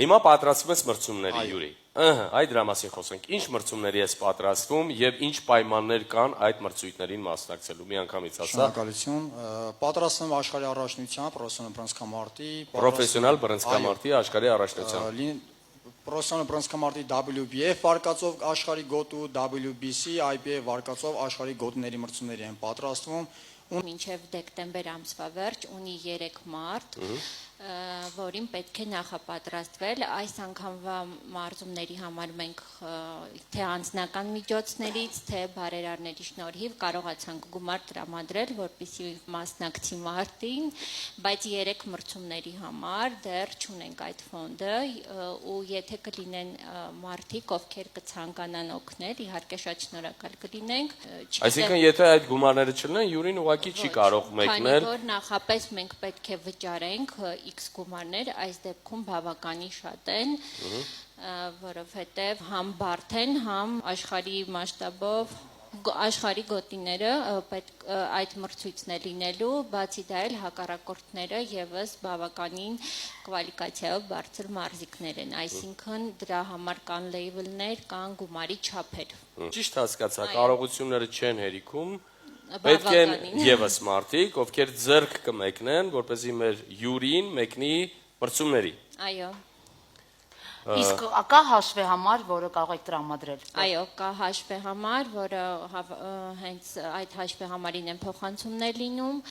Հիմա պատրաստվում ես մրցումների Յուրի։ Այդ դրա մասին խոսենք։ Ինչ մրցումների ես պատրաստվում եւ ինչ պայմաններ կան այդ մրցույթներին մասնակցելու։ Մի անգամից ասա։ Շնորհակալություն։ Պատրաստվում աշխարհի առաջնության պրոֆեսիոնալ բռնցքամարտի աշխարհի առաջնության։ Պրոֆեսիոնալ բռնցքամարտի WBF վարկածով աշխարհի գոտու, WBC, IBF վարկածով աշխարհի գոտիների մրցումների են պատրաստվում։ Մինչև դեկտեմբեր ամսվա վերջ ունի 3 մարտ, որին պետք է նախապատրաստվել։ Այս անգամվա մարզումների համար մենք թե անձնական միջոցներից, թե բարերարների շնորհիվ կարողացանք գումար տրամադրել, որպեսզի մասնակցի մարտին, բայց 3 մրցումների համար դեռ չունենք այդ ֆոնդը, ու եթե կլինեն մարդիկ, ովքեր կցանկանան օգնել, իհարկե շատ շնորհակալ կլինենք։ Այսինքն եթե այդ գումարները չլինեն, Յուրին ուղղակի չի կարող մեկնել։ Քանի որ նախապես մենք պետք է վճարենք X գումարներ, այս դեպքում բավականին շատ են, որովհետև համ բարդ են, համ աշխարհի մասշտաբով աշխարհի գոտիները պետք այդ մրցույթն է լինելու, բացի դա էլ հակառակորդները եւս բավականին կվալիֆիկացիայով բարձր մարզիկներ են, այսինքն դրա համար կան լեյվլներ, կան գումարի չափեր։ Ճիշտ հասկացա, կարողությունները չեն հերիքում, պետք են եւս մարդիկ, ովքեր ձեռք կմեկնեն, որպեսզի մեր Յուրին մեկնի մրցումների։ Այո։ Իսկ կա հաշվեհամար, որը կարող եք տրամադրել։ Այո, կա հաշվեհամար, որը հենց այդ հաշվեհամարին են փոխանցումներ լինում։